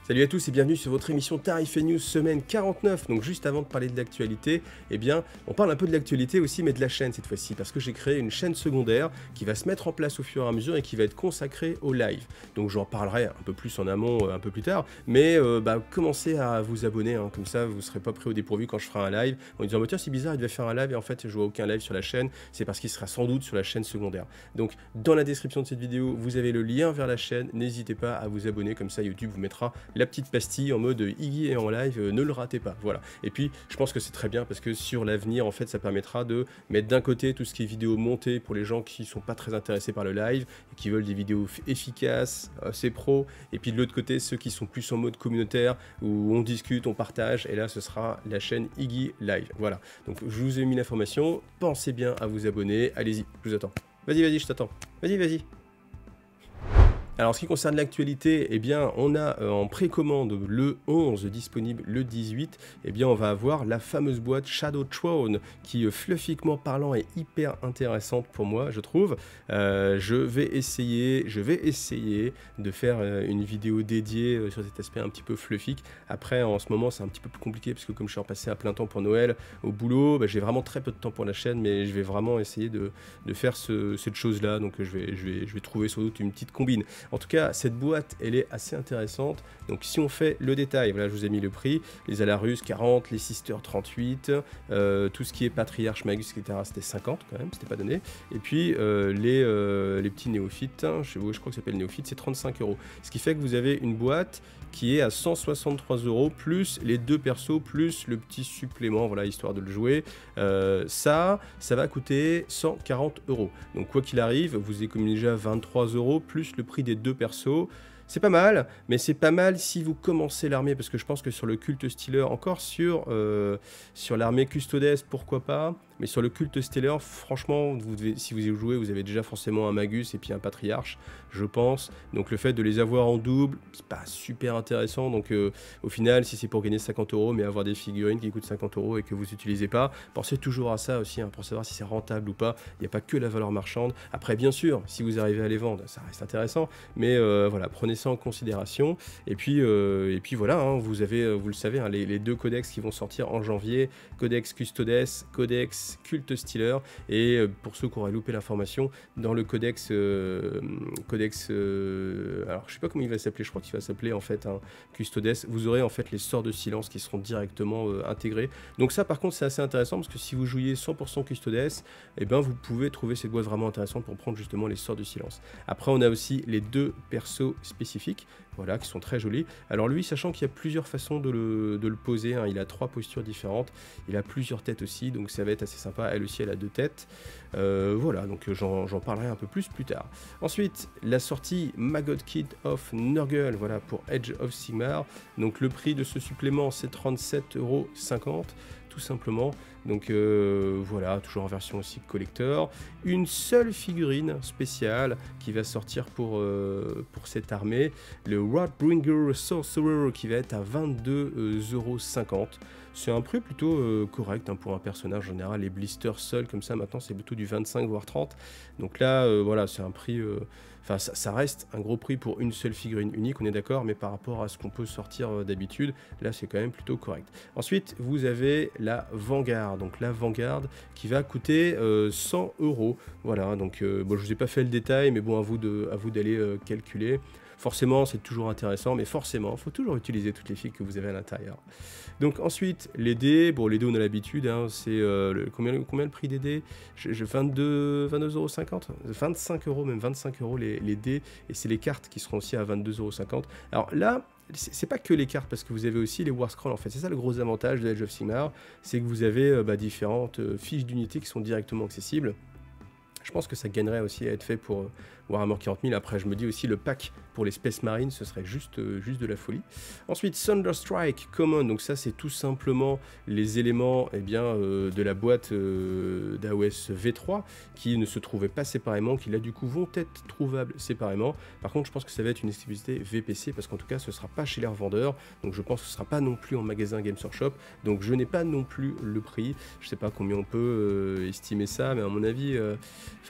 Salut à tous et bienvenue sur votre émission Tarif et News semaine 49. Donc juste avant de parler de l'actualité, eh bien on parle un peu de l'actualité aussi mais de la chaîne cette fois-ci parce que j'ai créé une chaîne secondaire qui va se mettre en place au fur et à mesure et qui va être consacrée au live. Donc j'en parlerai un peu plus en amont un peu plus tard, mais commencez à vous abonner, hein, comme ça vous ne serez pas pris au dépourvu quand je ferai un live en disant tiens c'est bizarre il devait faire un live et en fait je vois aucun live sur la chaîne, c'est parce qu'il sera sans doute sur la chaîne secondaire. Donc dans la description de cette vidéo vous avez le lien vers la chaîne, n'hésitez pas à vous abonner, comme ça YouTube vous mettra la petite pastille en mode Iggy est en live, ne le ratez pas, voilà. Et puis je pense que c'est très bien parce que sur l'avenir en fait ça permettra de mettre d'un côté tout ce qui est vidéo montée pour les gens qui sont pas très intéressés par le live et qui veulent des vidéos efficaces, assez pro, et puis de l'autre côté ceux qui sont plus en mode communautaire où on discute, on partage, et là ce sera la chaîne Iggy Live, voilà. Donc je vous ai mis l'information, pensez bien à vous abonner, allez-y, je vous attends. Vas-y, je t'attends, vas-y. Alors, en ce qui concerne l'actualité, eh bien, on a en précommande le 11, disponible le 18, eh bien, on va avoir la fameuse boîte Shadow Throne, qui, fluffiquement parlant, est hyper intéressante pour moi, je trouve. Je vais essayer de faire une vidéo dédiée sur cet aspect un petit peu fluffique. Après, en ce moment, c'est un petit peu plus compliqué, parce que comme je suis repassé à plein temps pour Noël, au boulot, j'ai vraiment très peu de temps pour la chaîne, mais je vais vraiment essayer de faire cette chose-là, donc je vais trouver sans doute une petite combine. En tout cas, cette boîte, elle est assez intéressante. Donc, si on fait le détail, voilà, je vous ai mis le prix. Les Alarus, 40, les Sisters, 38. Tout ce qui est Patriarche, Magus, etc., c'était 50 quand même, c'était pas donné. Et puis, les petits néophytes, hein, je crois que ça s'appelle néophyte, c'est 35 €. Ce qui fait que vous avez une boîte qui est à 163 € plus les deux persos, plus le petit supplément, voilà, histoire de le jouer. Ça va coûter 140 €. Donc, quoi qu'il arrive, vous économisez déjà 23 € plus le prix des deux persos. C'est pas mal, mais c'est pas mal si vous commencez l'armée, parce que je pense que sur le culte Stealer, encore sur l'armée Custodes, pourquoi pas, mais sur le culte Stealer, franchement, si vous y jouez, vous avez déjà forcément un Magus et puis un Patriarche, je pense. Donc le fait de les avoir en double, c'est pas super intéressant. Donc au final, si c'est pour gagner 50 €, mais avoir des figurines qui coûtent 50 € et que vous n'utilisez pas, pensez toujours à ça aussi, hein, pour savoir si c'est rentable ou pas. Il n'y a pas que la valeur marchande. Après, bien sûr, si vous arrivez à les vendre, ça reste intéressant, mais voilà, prenez ça en considération. Et puis voilà, hein, vous le savez, hein, les deux codex qui vont sortir en janvier, Codex Custodes, Codex Culte Stealer, et pour ceux qui auraient loupé l'information, dans le codex alors je sais pas comment il va s'appeler, je crois qu'il va s'appeler en fait Custodes, vous aurez en fait les sorts de silence qui seront directement intégrés. Donc ça par contre c'est assez intéressant parce que si vous jouiez 100% Custodes, eh ben vous pouvez trouver cette boîte vraiment intéressante pour prendre justement les sorts de silence. Après on a aussi les deux persos spécifiques, voilà, qui sont très jolis. Alors lui, sachant qu'il y a plusieurs façons de le poser, hein, il a 3 postures différentes, il a plusieurs têtes aussi, donc ça va être assez sympa. Elle aussi, elle a 2 têtes. Voilà, donc j'en parlerai un peu plus tard. Ensuite, la sortie Maggot Kid of Nurgle, voilà, pour Age of Sigmar. Donc le prix de ce supplément, c'est 37,50 € tout simplement. Donc voilà, toujours en version aussi collector. Une seule figurine spéciale qui va sortir pour cette armée, le Wrathbringer Sorcerer, qui va être à 22,50 €. C'est un prix plutôt correct, hein, pour un personnage en général. Les blisters seuls comme ça maintenant c'est plutôt du 25 voire 30. Donc là voilà, c'est un prix... Enfin, ça reste un gros prix pour une seule figurine unique, on est d'accord, mais par rapport à ce qu'on peut sortir d'habitude, là c'est quand même plutôt correct. Ensuite, vous avez la Vanguard, donc la Vanguard qui va coûter 100 €. Voilà, donc bon, je vous ai pas fait le détail, mais bon, à vous d'aller calculer. Forcément, c'est toujours intéressant, mais forcément, il faut toujours utiliser toutes les figues que vous avez à l'intérieur. Donc ensuite, les dés, bon, les dés on a l'habitude, hein, c'est combien le prix des dés? 22,50 €, 25 €, même 25 € les dés, et c'est les cartes qui seront aussi à 22,50 €. Alors là, c'est pas que les cartes, parce que vous avez aussi les War Scrolls en fait, c'est ça le gros avantage de Age of Sigmar, c'est que vous avez différentes fiches d'unités qui sont directement accessibles. Je pense que ça gagnerait aussi à être fait pour Warhammer 40 000. Après, je me dis aussi le pack pour les Space Marines, ce serait juste de la folie. Ensuite, Thunderstrike Common. Donc ça, c'est tout simplement les éléments de la boîte d'AOS V3 qui ne se trouvaient pas séparément, qui là du coup vont être trouvables séparément. Par contre, je pense que ça va être une exclusivité VPC parce qu'en tout cas, ce ne sera pas chez les revendeurs. Donc je pense que ce ne sera pas non plus en magasin Games Workshop. Donc je n'ai pas non plus le prix. Je ne sais pas combien on peut estimer ça, mais à mon avis,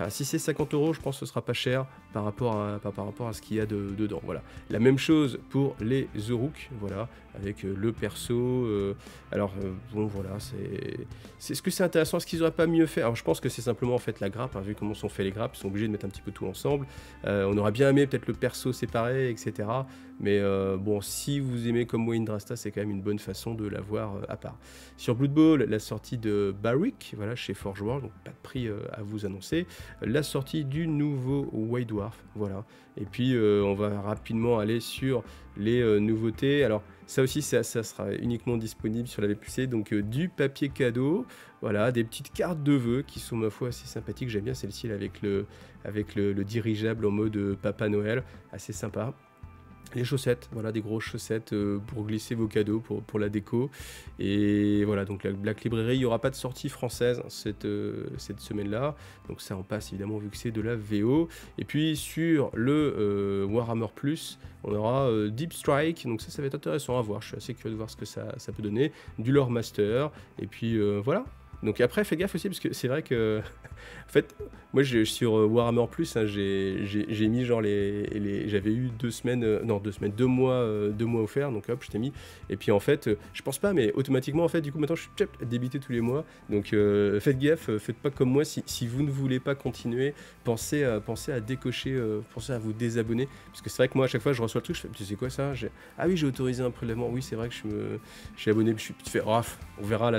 si c'est 50 €, je pense que ce sera pas cher. par rapport à ce qu'il y a dedans. Voilà. La même chose pour les Zoruk, voilà, avec le perso. Bon, voilà, est-ce que c'est intéressant? Est-ce qu'ils n'auraient pas mieux fait? Alors, je pense que c'est simplement en fait la grappe, hein, vu comment sont fait les grappes, ils sont obligés de mettre un petit peu tout ensemble. On aurait bien aimé peut-être le perso séparé, etc. Mais bon, si vous aimez comme moi Indrasta, c'est quand même une bonne façon de l'avoir à part. Sur Blood Bowl, la sortie de Barrick, voilà, chez Forge World, donc pas de prix à vous annoncer. La sortie du nouveau White Dwarf, voilà. Et puis on va rapidement aller sur les nouveautés. Alors ça aussi, ça sera uniquement disponible sur la VPC, donc du papier cadeau, voilà, des petites cartes de vœux qui sont ma foi assez sympathiques. J'aime bien celle-ci avec le dirigeable en mode Papa Noël, assez sympa. Les chaussettes, voilà, des grosses chaussettes pour glisser vos cadeaux, pour la déco. Et voilà, donc la Black Librairie, il n'y aura pas de sortie française cette semaine-là. Donc ça, on passe évidemment vu que c'est de la VO. Et puis sur le Warhammer Plus, on aura Deep Strike. Donc ça va être intéressant à voir. Je suis assez curieux de voir ce que ça peut donner. Du Lore Master. Et puis voilà. Donc après, fais gaffe aussi, parce que c'est vrai que, en fait, moi sur Warhammer Plus, hein, j'ai mis genre j'avais eu 2 mois offerts, donc hop, je t'ai mis. Et puis en fait, je pense pas, mais automatiquement, en fait, du coup, maintenant, je suis débité tous les mois. Donc faites gaffe, faites pas comme moi. Si vous ne voulez pas continuer, pensez à décocher, pensez à vous désabonner. Parce que c'est vrai que moi, à chaque fois, je reçois le truc, je fais, tu sais quoi ça? Ah oui, j'ai autorisé un prélèvement. Oui, c'est vrai que je suis abonné. Puis tu fais, oh, on verra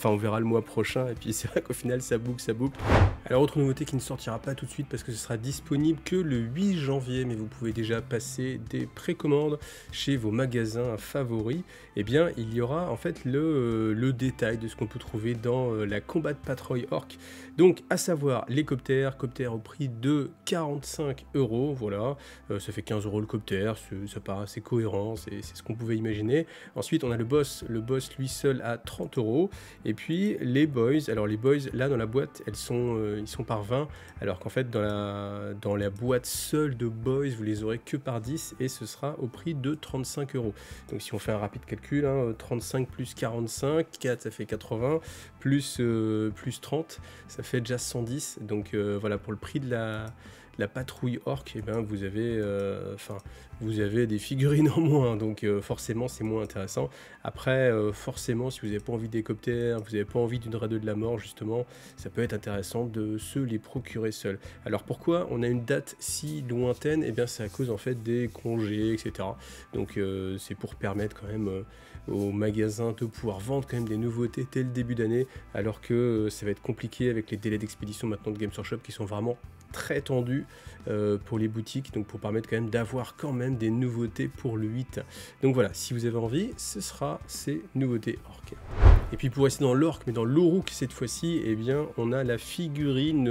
on verra le mois prochain. Et puis c'est vrai qu'au final ça boucle. Alors autre nouveauté qui ne sortira pas tout de suite parce que ce sera disponible que le 8 janvier, mais vous pouvez déjà passer des précommandes chez vos magasins favoris. Et bien il y aura en fait le détail de ce qu'on peut trouver dans la Combat Patrol Orc. Donc à savoir les coptères au prix de 45 €, voilà, ça fait 15 € le copter, ça paraît assez cohérent, c'est ce qu'on pouvait imaginer. Ensuite on a le boss lui seul à 30 €, et puis les boys, alors les boys là dans la boîte ils sont par 20, alors qu'en fait dans la boîte seule de boys vous les aurez que par 10 et ce sera au prix de 35 €. Donc si on fait un rapide calcul, hein, 35 plus 45, 4 ça fait 80, plus 30 ça fait déjà 110. Donc voilà, pour le prix de la patrouille orc, eh ben, vous avez des figurines en moins, donc forcément c'est moins intéressant. Après forcément si vous n'avez pas envie d'hélicoptère, vous n'avez pas envie d'une radeau de la mort justement, ça peut être intéressant de se les procurer seul. Alors pourquoi on a une date si lointaine? Eh bien c'est à cause en fait des congés, etc. Donc c'est pour permettre quand même aux magasins de pouvoir vendre quand même des nouveautés dès le début d'année, alors que ça va être compliqué avec les délais d'expédition maintenant de Games Workshop qui sont vraiment très tendus pour les boutiques, donc pour permettre quand même d'avoir quand même des nouveautés pour le 8. Donc voilà, si vous avez envie, ce sera ces nouveautés orc. Et puis pour rester dans l'orc, mais dans l'Oruk cette fois-ci, eh bien on a la figurine...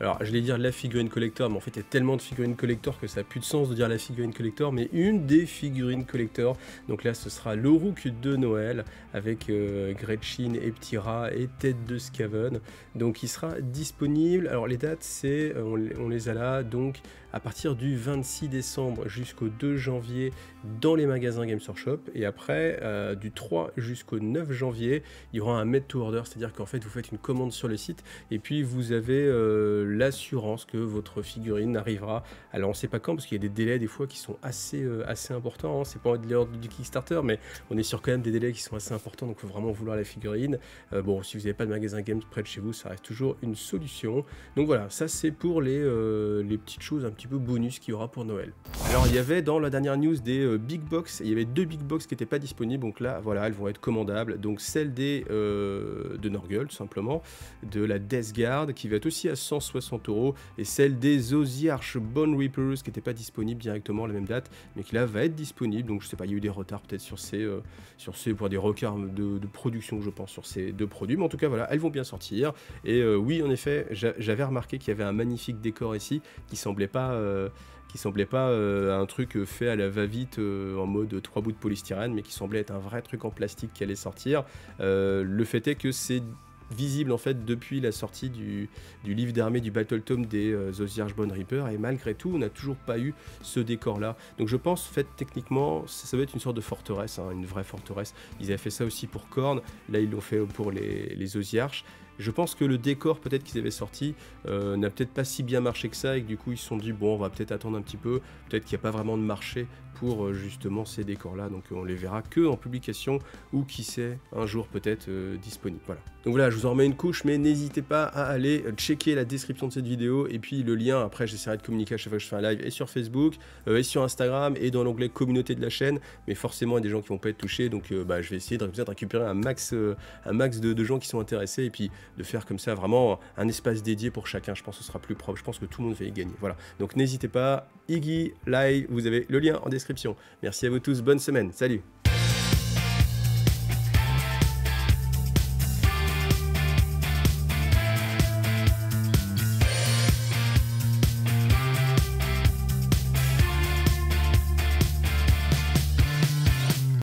alors, je vais dire la figurine collector, mais en fait, il y a tellement de figurines collector que ça n'a plus de sens de dire la figurine collector, mais une des figurines collector. Donc là, ce sera l'Oruk de Noël, avec Gretchen et Petit Rat et Tête de Skaven. Donc, il sera disponible. Alors, les dates, on les a là, donc à partir du 26 décembre jusqu'au 2 janvier dans les magasins Games Workshop. Et après, du 3 jusqu'au 9 janvier, il y aura un made to order, c'est-à-dire qu'en fait, vous faites une commande sur le site et puis vous avez l'assurance que votre figurine arrivera. Alors on ne sait pas quand parce qu'il y a des délais des fois qui sont assez importants, hein. C'est pas de l'ordre du Kickstarter, mais on est sur quand même des délais qui sont assez importants, donc il faut vraiment vouloir la figurine. Bon, si vous n'avez pas de magasin Games près de chez vous, ça reste toujours une solution. Donc voilà, ça c'est pour les petites choses un petit peu bonus qu'il y aura pour Noël. Alors il y avait dans la dernière news des big box, il y avait 2 big box qui n'étaient pas disponibles, donc là voilà, elles vont être commandables. Donc celle de Norgul tout simplement, de la Death Guard qui va être aussi à 160 € et celle des Oziarch Bone Reapers qui n'était pas disponible directement à la même date, mais qui là va être disponible. Donc je sais pas, il y a eu des retards peut-être sur ces pour des retards de production je pense sur ces 2 produits, mais en tout cas voilà, elles vont bien sortir. Et oui en effet, j'avais remarqué qu'il y avait un magnifique décor ici qui semblait pas un truc fait à la va-vite en mode 3 bouts de polystyrène, mais qui semblait être un vrai truc en plastique qui allait sortir. Le fait est que c'est visible en fait depuis la sortie du livre d'armée du Battle Tome des Oziarch Bone Reaper, et malgré tout on n'a toujours pas eu ce décor là. Donc je pense fait techniquement ça va être une sorte de forteresse, hein, une vraie forteresse. Ils avaient fait ça aussi pour Khorne, là ils l'ont fait pour les Oziarch. Je pense que le décor peut-être qu'ils avaient sorti n'a peut-être pas si bien marché que ça, et que du coup ils se sont dit bon, on va peut-être attendre un petit peu, peut-être qu'il n'y a pas vraiment de marché pour justement ces décors-là, donc on les verra que en publication, ou qui sait, un jour peut-être disponible. Voilà. Donc voilà, je vous en remets une couche, mais n'hésitez pas à aller checker la description de cette vidéo, et puis le lien, après j'essaierai de communiquer à chaque fois que je fais un live, et sur Facebook, et sur Instagram, et dans l'onglet communauté de la chaîne, mais forcément il y a des gens qui vont pas être touchés, donc je vais essayer de récupérer un max de gens qui sont intéressés, et puis de faire comme ça vraiment un espace dédié pour chacun. Je pense que ce sera plus propre, je pense que tout le monde va y gagner. Voilà, donc n'hésitez pas, Iggy Live, vous avez le lien en description. Merci à vous tous, bonne semaine, salut.